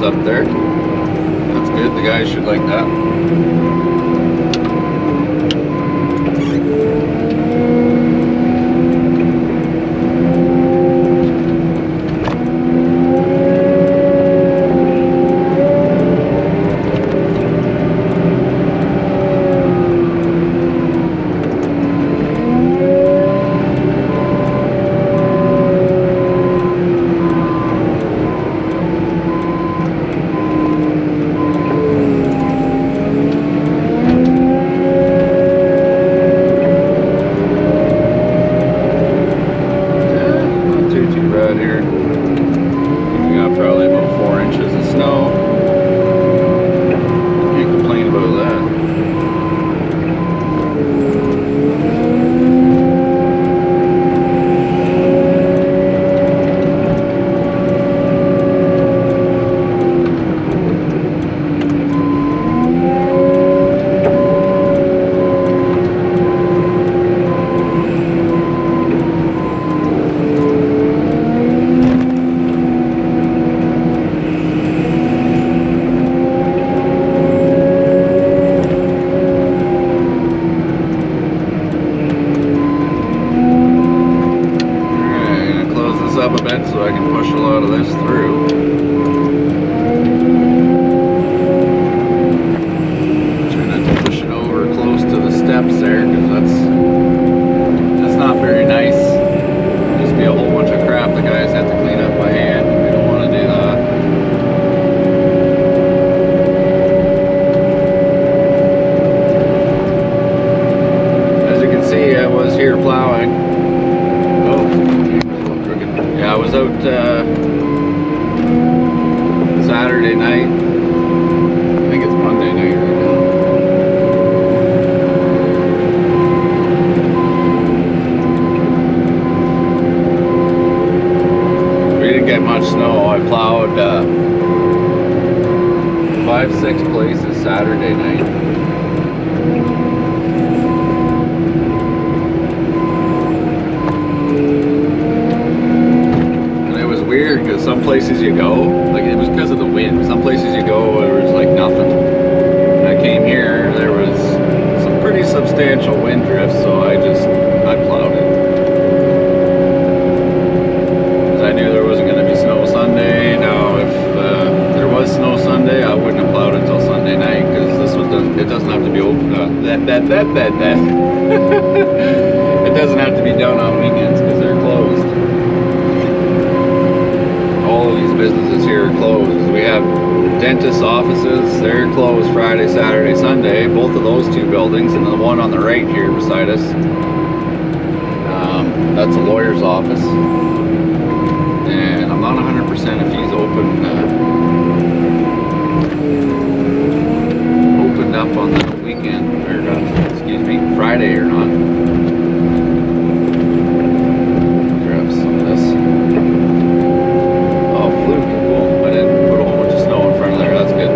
is up there. That's good. The guys should like that. So I can push a lot of this through. Try not to push it over close to the steps there, because that's not very nice. Just be a whole bunch of crap the guys have to clean up by hand. We don't want to do that. As you can see, I was here plowing. I was out Saturday night. I think it's Monday night right now. We didn't get much snow. I plowed 5-6 places Saturday night. Weird, because some places you go, like it was because of the wind, some places you go there was like nothing. When I came here, there was some pretty substantial wind drifts, so I plowed it. Because I knew there wasn't going to be snow Sunday. Now if there was snow Sunday, I wouldn't have plowed until Sunday night, because this one it doesn't have to be open. It doesn't have to be done on weekends because they're closed. All of these businesses here are closed. We have dentist offices, they're closed Friday, Saturday, Sunday, both of those two buildings, and the one on the right here beside us, that's a lawyer's office. And I'm not 100% if he's opened up on the weekend, or excuse me, Friday or not. Grab some of this. Cool. I didn't put a whole bunch of snow in front of there. That's good.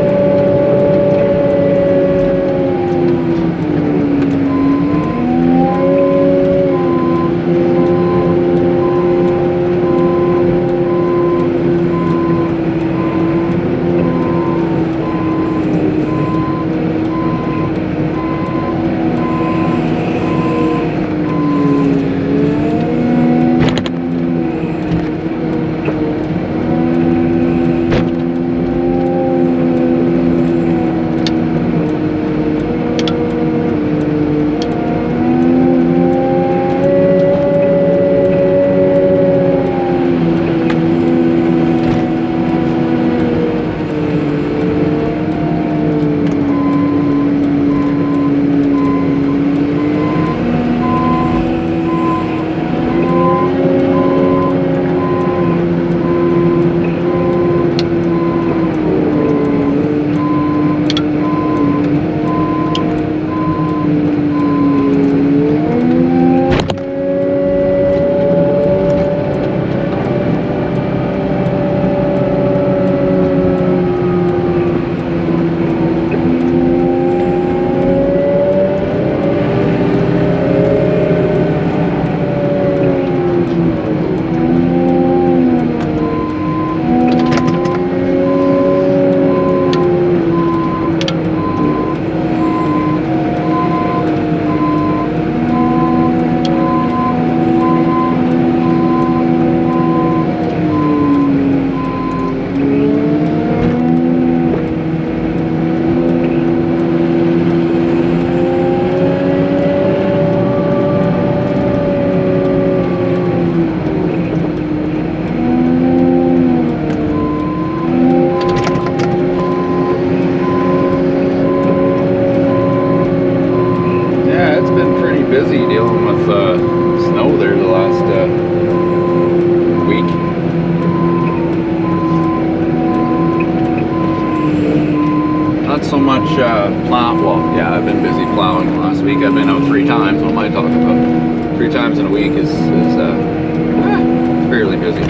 week I've been out 3 times. What am I talking about? 3 times in a week is fairly busy.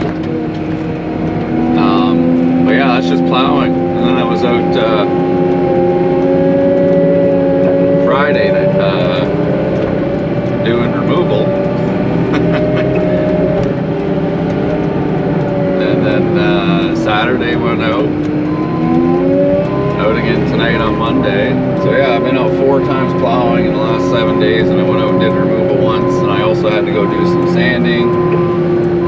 But yeah, that's just plowing. And then I was out Friday doing removal. And then Saturday went out again tonight on Monday. So yeah, I've been out 4 times plowing in the last 7 days, and I went out and did removal once, and I also had to go do some sanding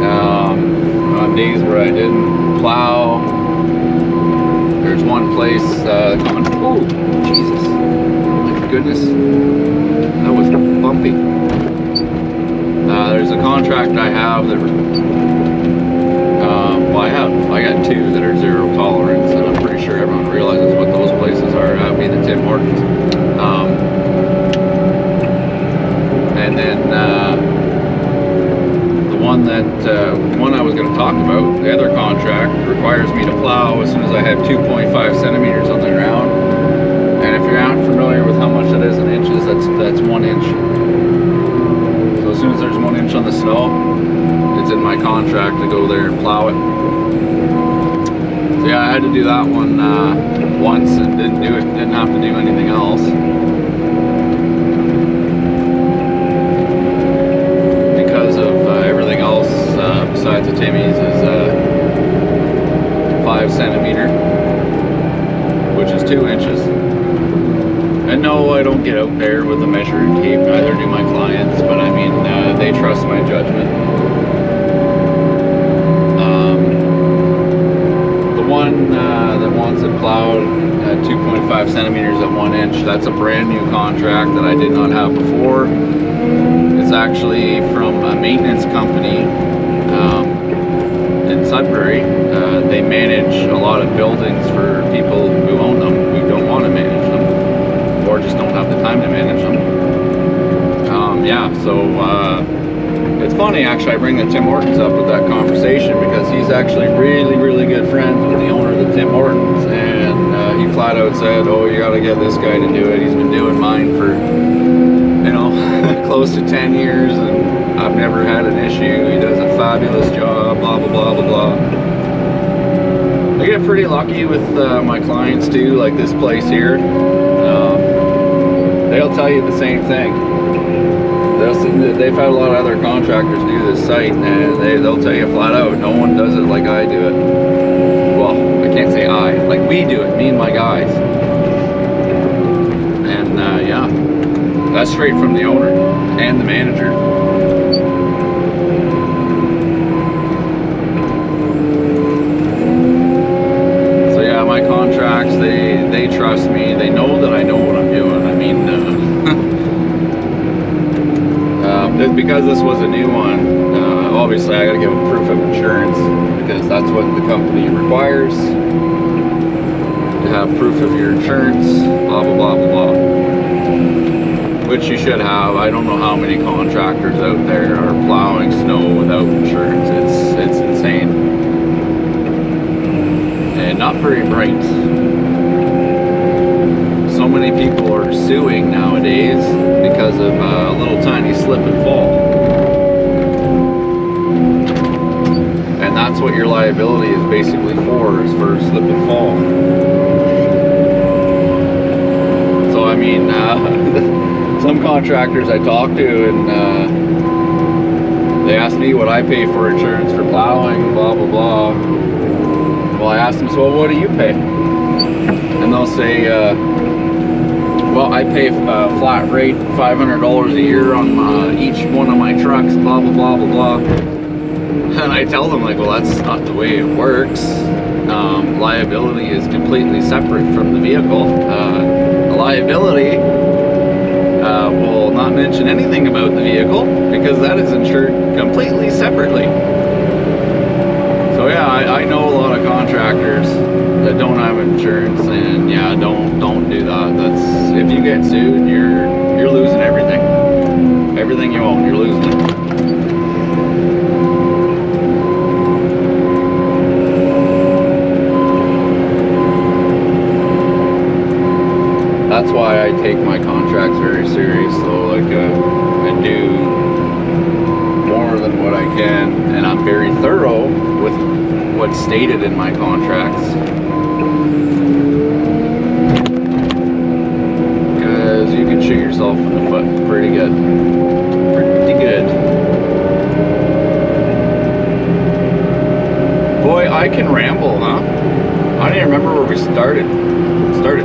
on days where I didn't plow. There's one place coming. Oh, Jesus! My goodness, that was bumpy. There's a contract I have that. I got 2 that are 0 tolerance, and I'm pretty sure everyone realizes what those places are. That would be the Tim Hortons. And then the one I was going to talk about, the other contract, requires me to plow as soon as I have 2.5 centimeters on the ground. And if you're not familiar with how much that is in inches, that's 1 inch. So as soon as there's 1 inch on the snow, it's in my contract to go there and plow it. So yeah, I had to do that one once and didn't have to do anything else. Because of everything else besides the Timmy's is 5 centimeter, which is 2 inches. And no, I don't get out there with a measuring tape, neither do my clients, but I mean, they trust my judgment. The ones that plowed 2.5 centimeters at 1 inch, that's a brand new contract that I did not have before. It's actually from a maintenance company in Sudbury. They manage a lot of buildings for people who own them, who don't want to manage them, or just don't have the time to manage them. It's funny, actually, I bring the Tim Hortons up with that conversation because he's actually really, really good friends with the owner of the Tim Hortons, and he flat out said, oh, you got to get this guy to do it. He's been doing mine for, close to 10 years, and I've never had an issue. He does a fabulous job, blah, blah, blah, blah, blah. I get pretty lucky with my clients, too, like this place here. They'll tell you the same thing. They've had a lot of other contractors do this site, and they'll tell you flat out, no one does it like I do it. Well, I can't say I, like we do it, me and my guys. And yeah, that's straight from the owner and the manager. So yeah, my contracts, they trust me. They know that I know what I'm doing. I mean, because this was a new one, obviously I gotta give a proof of insurance because that's what the company requires, to have proof of your insurance, blah blah blah blah blah, which you should have. I don't know how many contractors out there are plowing snow without insurance. It's insane and not very bright. So many people are suing nowadays because of a little tiny slip and fall. And that's what your liability is basically for, is for slip and fall. So I mean, some contractors I talk to, and they ask me what I pay for insurance for plowing, blah blah blah. Well, I ask them, so what do you pay? And they'll say, well, I pay flat rate $500 a year on each one of my trucks, blah, blah, blah, blah, blah. And I tell them, like, well, that's not the way it works. Liability is completely separate from the vehicle. Liability will not mention anything about the vehicle because that is insured completely separately. So yeah, I know a lot of contractors that don't have insurance, and yeah, don't do that. That's, if you get sued, you're losing everything. Everything you own, you're losing it. That's why I take my contracts very seriously. and I'm very thorough with what's stated in my contracts. Because you can shoot yourself in the foot pretty good. Pretty good. Boy, I can ramble, huh? I don't even remember where we started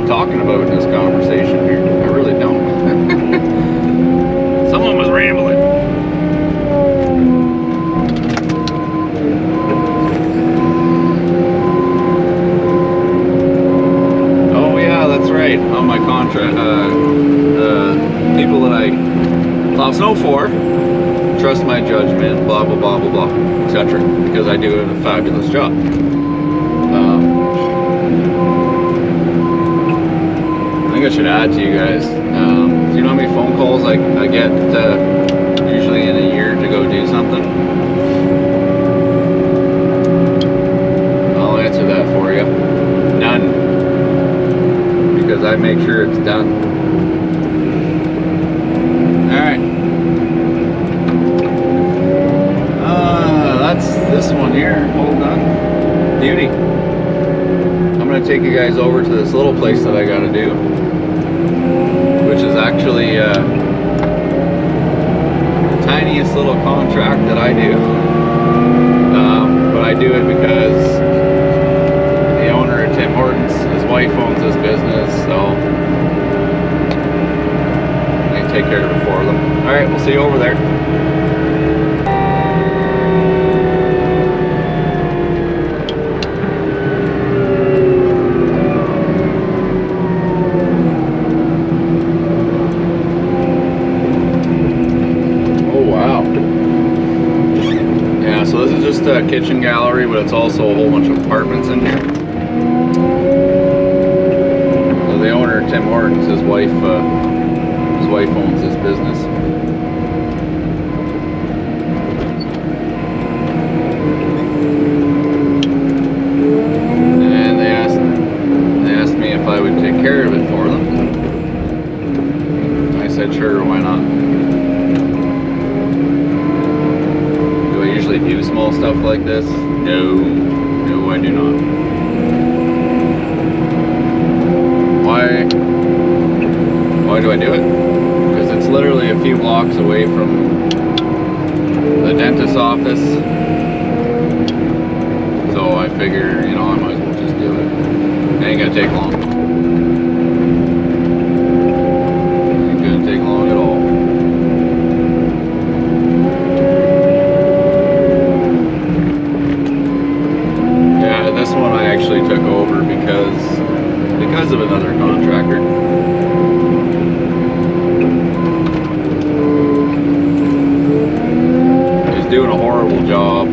talking about in this conversation here. I really don't. Someone was rambling. Oh yeah, that's right. On my contract, people that I plow snow for trust my judgment, blah blah blah blah blah, etc. Because I do a fabulous job. I think I should add to you guys. Do you know how many phone calls I get usually in a year to go do something? I'll answer that for you. None. Because I make sure it's done. Alright. That's this one here. Hold on. Beauty. I'm going to take you guys over to this little place that I got to do. Which is actually the tiniest little contract that I do. But I do it because the owner at Tim Hortons, his wife owns this business, so I take care of it for them. Alright, we'll see you over there. A kitchen gallery, but it's also a whole bunch of apartments in here. So the owner, Tim Hortons, his wife owns this business. And they asked me if I would take care of it for them. I said sure, why not? Do small stuff like this? No, I do not. Why do I do it? Because it's literally a few blocks away from the dentist's office. So I figure, I might as well just do it. It ain't gonna take long. Ain't gonna take long at all. This one I actually took over because of another contractor. He's doing a horrible job.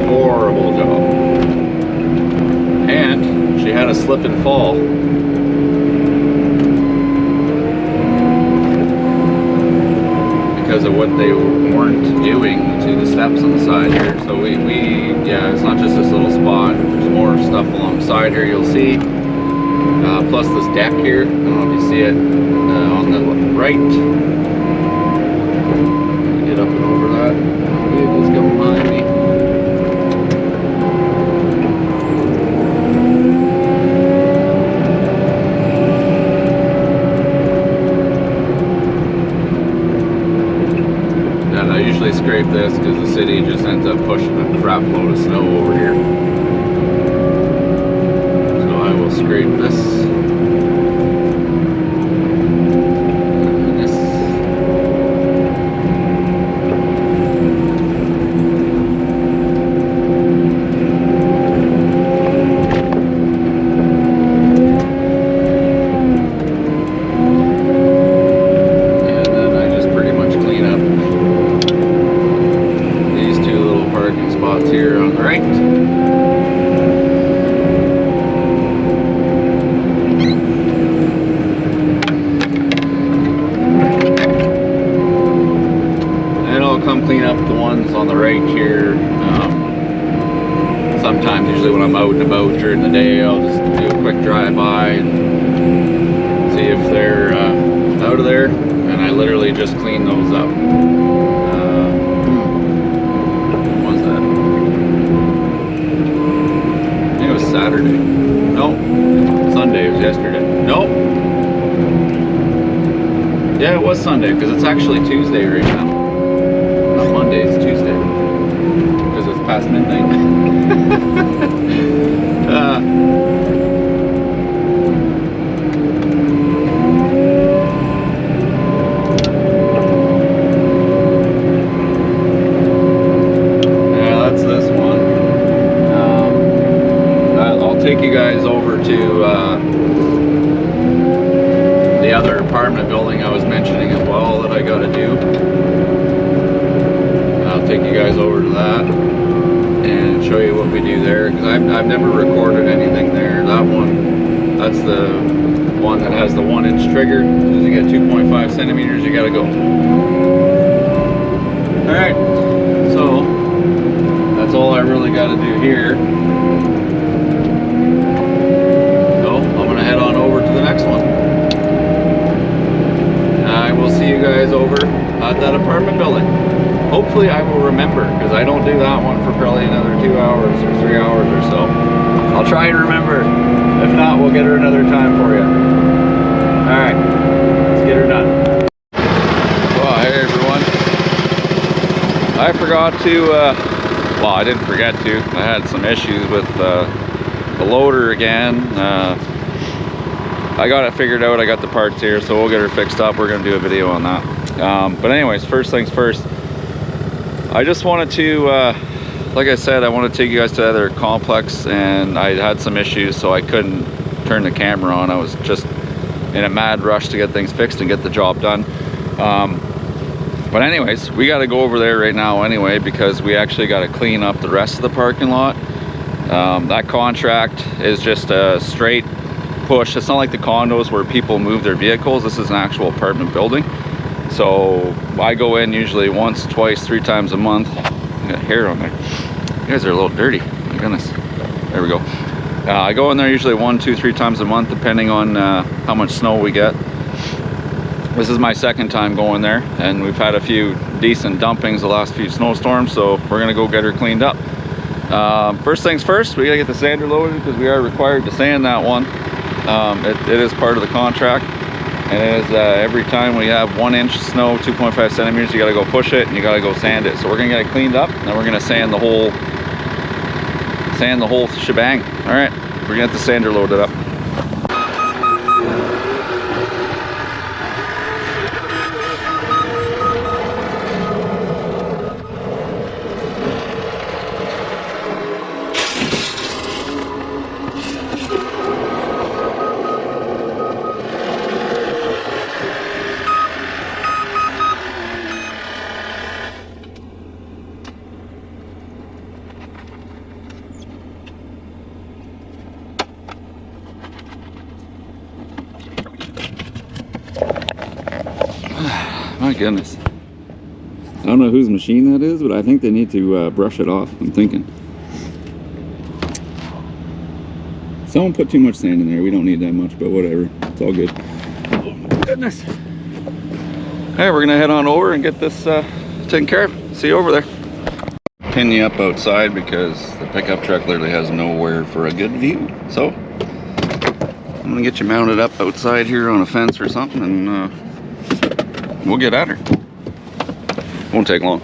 Horrible job. And she had a slip and fall. Because of what they weren't doing to the steps on the side here. So yeah, it's not just this little spot. There's more stuff alongside here you'll see. Plus this deck here. I don't know if you see it on the right. Get up and over that. Vehicles coming behind me. I usually scrape this because the city just ends up pushing a crap load of snow over here. So I will scrape this. And this. And then I just pretty much clean up spots here on the right. And I'll come clean up the ones on the right here. Sometimes, usually when I'm out and about during the day, I'll just do a quick drive-by and see if they're out of there. And I literally just clean those up. Monday because it's actually Tuesday right now. Not Monday, it's Tuesday because it's past midnight. Yeah, that's this one. I'll take you guys over to the other apartment building I was mentioning as well that I got to do. I'll take you guys over to that and show you what we do there, because I've never recorded anything there. That one, that's the one that has the 1-inch trigger. As you get 2.5 centimeters, you got to go. Alright, so that's all I really got to do here. So I'm going to head on over to the next one. I will see you guys over at that apartment building. Hopefully I will remember, because I don't do that one for probably another 2 hours or 3 hours or so. I'll try and remember. If not, we'll get her another time for you. Alright, let's get her done. Well, hey everyone. I forgot to, well, I didn't forget to. I had some issues with the loader again. I got it figured out. I got the parts here, so we'll get her fixed up. We're going to do a video on that. But anyways, first things first. I just wanted to, like I said, I want to take you guys to the other complex, and I had some issues, so I couldn't turn the camera on. I was just in a mad rush to get things fixed and get the job done. But anyways, we got to go over there right now anyway, because we actually got to clean up the rest of the parking lot. That contract is just a straight push. It's not like the condos where people move their vehicles. This is an actual apartment building. So I go in usually once, twice, 3 times a month. I got hair on there. You guys are a little dirty. My goodness. There we go. I go in there usually 1, 2, 3 times a month, depending on how much snow we get. This is my second time going there, and we've had a few decent dumpings the last few snowstorms, so we're gonna go get her cleaned up. First things first, we gotta get the sander loaded, because we are required to sand that one. It is part of the contract. And it is every time we have 1 inch snow, 2.5 centimeters, you gotta go push it and you gotta go sand it. So we're gonna get it cleaned up, and we're gonna sand the whole shebang. All right, we're gonna get the sander loaded up. My goodness. I don't know whose machine that is, but I think they need to brush it off, I'm thinking. Someone put too much sand in there. We don't need that much, but whatever. It's all good. Oh my goodness. Hey, we're gonna head on over and get this taken care of. See you over there. Pin you up outside because the pickup truck literally has nowhere for a good view. So I'm gonna get you mounted up outside here on a fence or something, and we'll get at her. Won't take long.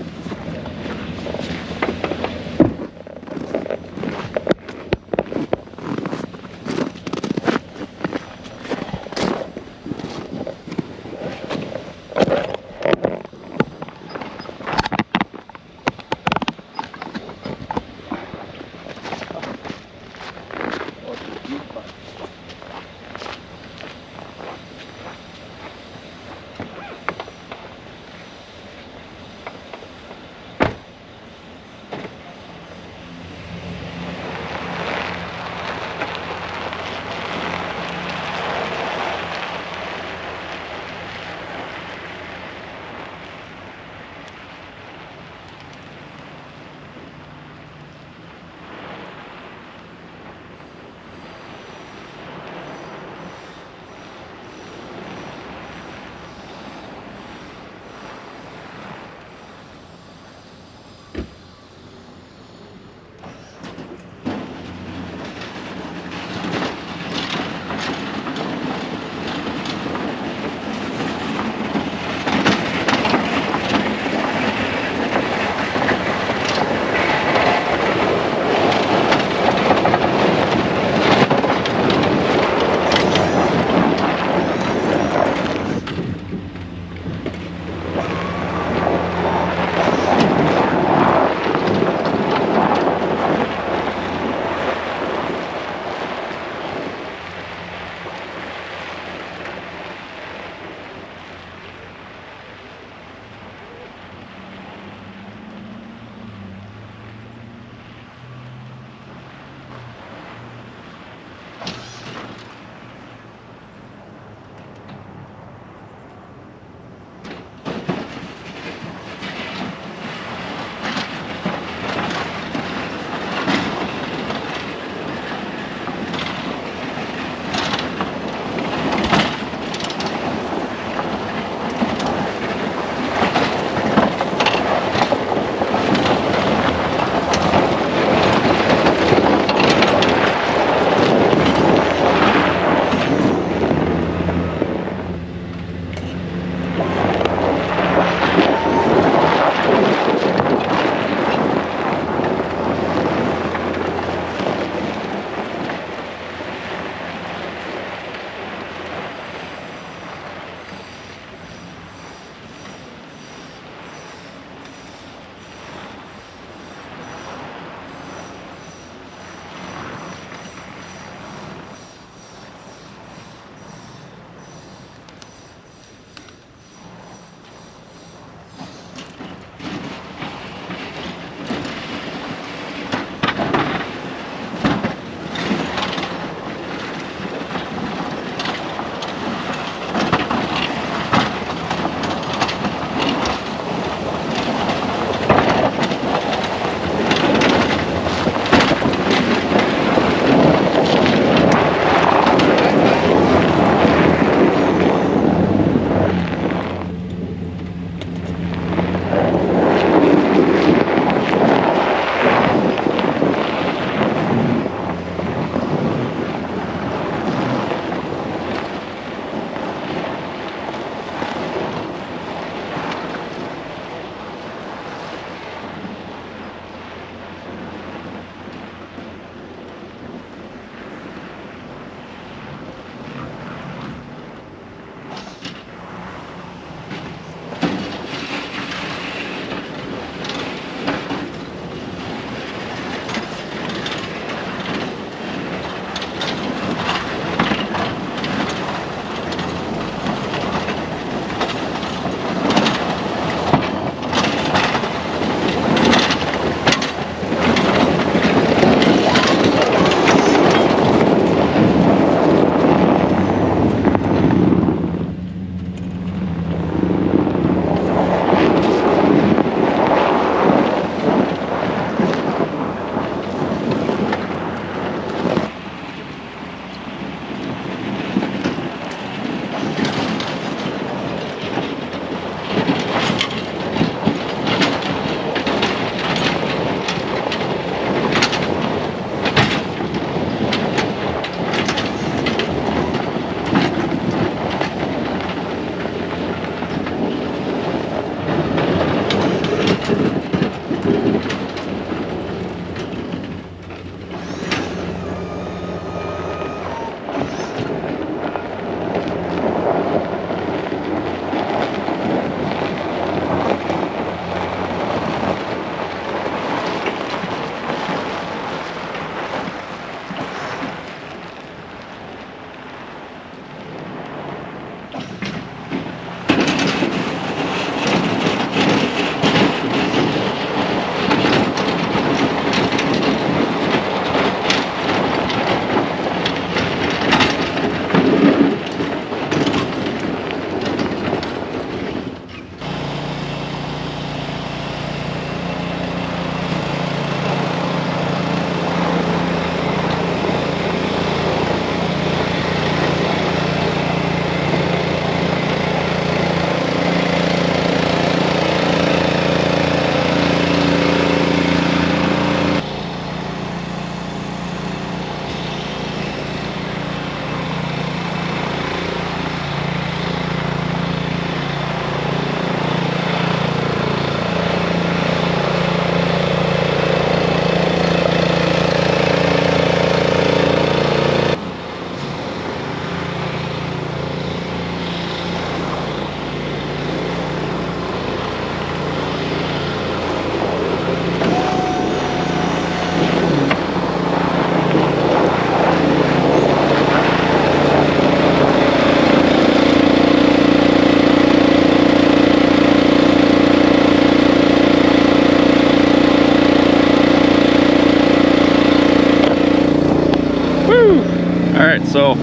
right, so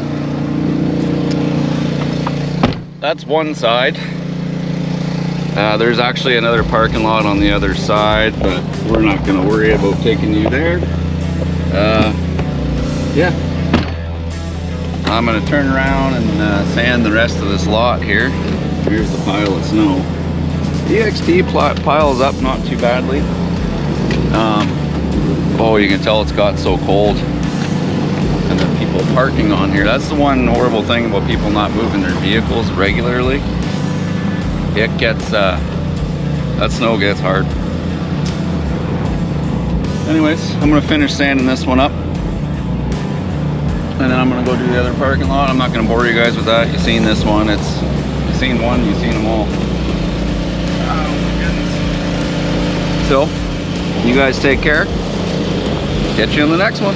that's one side. There's actually another parking lot on the other side, but we're not going to worry about taking you there. Yeah, I'm going to turn around and sand the rest of this lot here. Here's the pile of snow. The EXT piles up not too badly. Oh, you can tell it's got so cold. And the people parking on here, that's the one horrible thing about people not moving their vehicles regularly. It gets, that snow gets hard. Anyways, I'm gonna finish sanding this one up. And then I'm gonna go do the other parking lot. I'm not gonna bore you guys with that. You've seen this one, you've seen one, you've seen them all. Oh my goodness. So, you guys take care. Catch you on the next one.